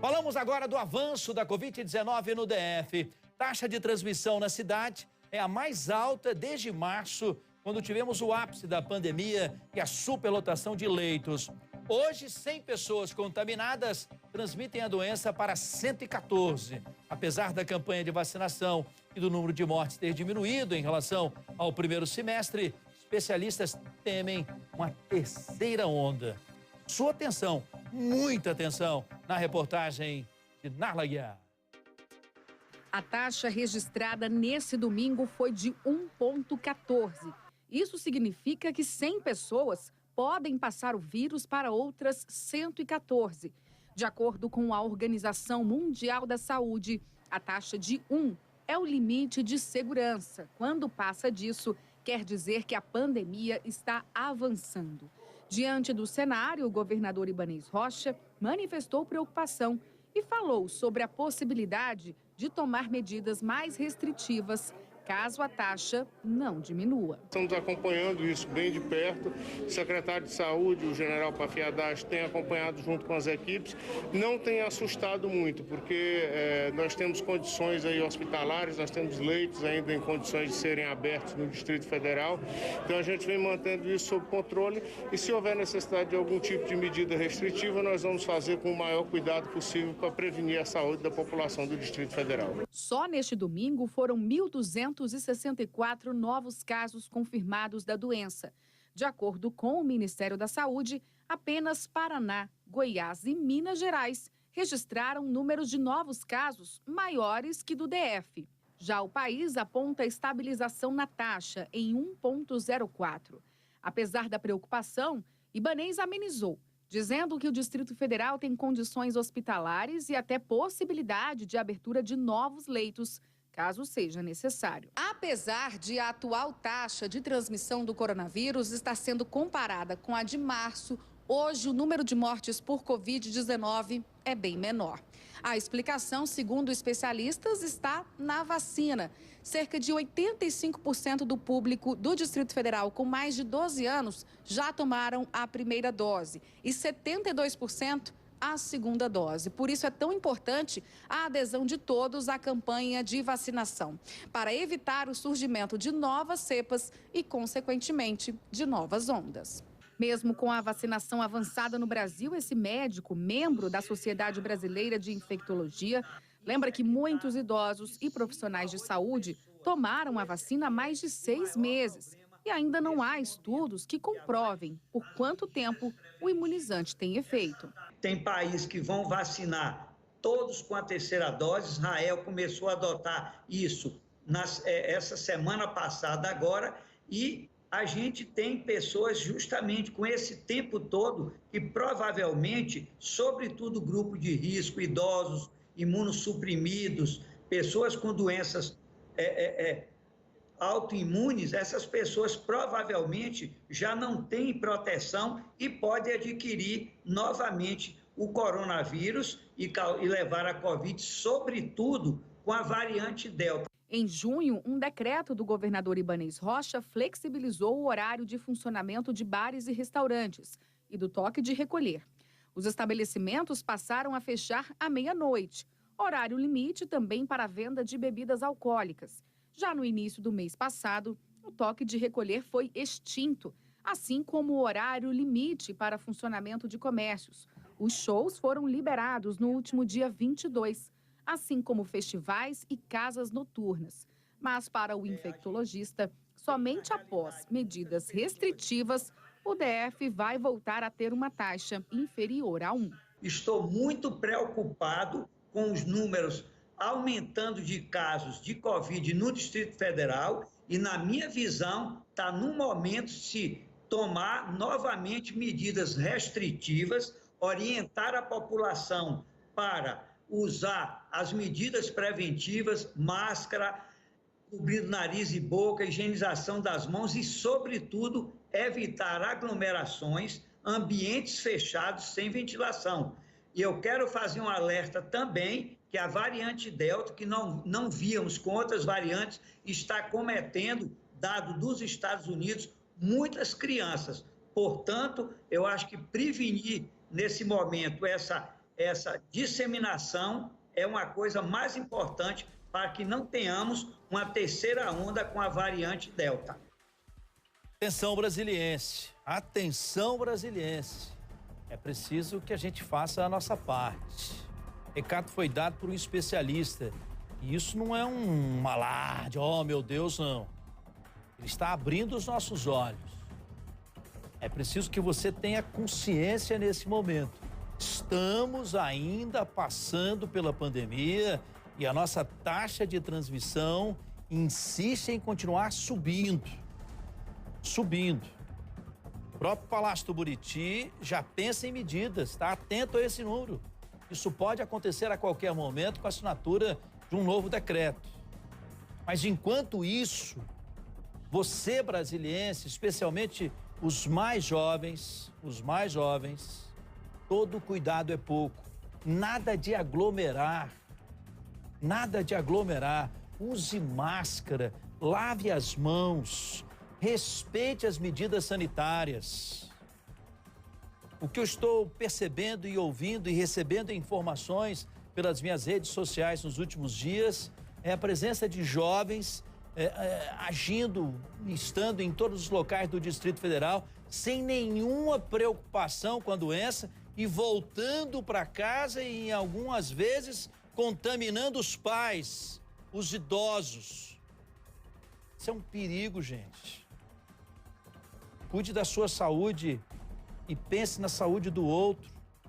Falamos agora do avanço da Covid-19 no DF. Taxa de transmissão na cidade é a mais alta desde março, quando tivemos o ápice da pandemia e a superlotação de leitos. Hoje, 100 pessoas contaminadas transmitem a doença para 114. Apesar da campanha de vacinação e do número de mortes ter diminuído em relação ao primeiro semestre, especialistas temem uma terceira onda. Sua atenção, muita atenção, na reportagem de Narla Guiar. A taxa registrada nesse domingo foi de 1,14. Isso significa que 100 pessoas podem passar o vírus para outras 114. De acordo com a Organização Mundial da Saúde, a taxa de 1 é o limite de segurança. Quando passa disso, quer dizer que a pandemia está avançando. Diante do cenário, o governador Ibanez Rocha manifestou preocupação e falou sobre a possibilidade de tomar medidas mais restritivas caso a taxa não diminua. Estamos acompanhando isso bem de perto. O secretário de Saúde, o general Pafiadash, tem acompanhado junto com as equipes. Não tem assustado muito, porque nós temos condições aí hospitalares, nós temos leitos ainda em condições de serem abertos no Distrito Federal. Então a gente vem mantendo isso sob controle e se houver necessidade de algum tipo de medida restritiva, nós vamos fazer com o maior cuidado possível para prevenir a saúde da população do Distrito Federal. Só neste domingo foram 1.264 novos casos confirmados da doença. De acordo com o Ministério da Saúde, apenas Paraná, Goiás e Minas Gerais registraram números de novos casos maiores que do DF. Já o país aponta estabilização na taxa em 1,04. Apesar da preocupação, Ibanez amenizou, dizendo que o Distrito Federal tem condições hospitalares e até possibilidade de abertura de novos leitos, caso seja necessário. Apesar de a atual taxa de transmissão do coronavírus estar sendo comparada com a de março, hoje o número de mortes por Covid-19 é bem menor. A explicação, segundo especialistas, está na vacina. Cerca de 85% do público do Distrito Federal com mais de 12 anos já tomaram a primeira dose e 72% a segunda dose. Por isso é tão importante a adesão de todos à campanha de vacinação, para evitar o surgimento de novas cepas e, consequentemente, de novas ondas. Mesmo com a vacinação avançada no Brasil, esse médico, membro da Sociedade Brasileira de Infectologia, lembra que muitos idosos e profissionais de saúde tomaram a vacina há mais de 6 meses. E ainda não há estudos que comprovem por quanto tempo o imunizante tem efeito. Tem países que vão vacinar todos com a terceira dose. Israel começou a adotar isso essa semana passada agora. E a gente tem pessoas justamente com esse tempo todo que provavelmente, sobretudo grupo de risco, idosos, imunossuprimidos, pessoas com doenças autoimunes, essas pessoas provavelmente já não têm proteção e podem adquirir novamente o coronavírus e levar a Covid, sobretudo com a variante Delta. Em junho, um decreto do governador Ibanez Rocha flexibilizou o horário de funcionamento de bares e restaurantes e do toque de recolher. Os estabelecimentos passaram a fechar à meia-noite, horário limite também para a venda de bebidas alcoólicas. Já no início do mês passado, o toque de recolher foi extinto, assim como o horário limite para funcionamento de comércios. Os shows foram liberados no último dia 22, assim como festivais e casas noturnas. Mas para o infectologista, somente após medidas restritivas, o DF vai voltar a ter uma taxa inferior a 1. Estou muito preocupado com os números aumentando de casos de Covid no Distrito Federal e, na minha visão, está no momento de se tomar novamente medidas restritivas, orientar a população para usar as medidas preventivas, máscara, cobrir nariz e boca, higienização das mãos e, sobretudo, evitar aglomerações, ambientes fechados sem ventilação. E eu quero fazer um alerta também que a variante Delta, que não víamos com outras variantes, está cometendo, dado dos Estados Unidos, muitas crianças. Portanto, eu acho que prevenir nesse momento essa essa disseminação é uma coisa mais importante para que não tenhamos uma terceira onda com a variante Delta. Atenção, brasiliense. Atenção, brasiliense. É preciso que a gente faça a nossa parte. O recado foi dado por um especialista. E isso não é um alarde, oh meu Deus, não. Ele está abrindo os nossos olhos. É preciso que você tenha consciência nesse momento. Estamos ainda passando pela pandemia e a nossa taxa de transmissão insiste em continuar subindo. O próprio Palácio do Buriti já pensa em medidas, está atento a esse número. Isso pode acontecer a qualquer momento com a assinatura de um novo decreto. Mas enquanto isso, você brasiliense, especialmente os mais jovens, todo cuidado é pouco. Nada de aglomerar. Use máscara, lave as mãos, respeite as medidas sanitárias. O que eu estou percebendo e ouvindo e recebendo informações pelas minhas redes sociais nos últimos dias é a presença de jovens agindo, estando em todos os locais do Distrito Federal sem nenhuma preocupação com a doença e voltando para casa e, em algumas vezes, contaminando os pais, os idosos. Isso é um perigo, gente. Cuide da sua saúde e pense na saúde do outro.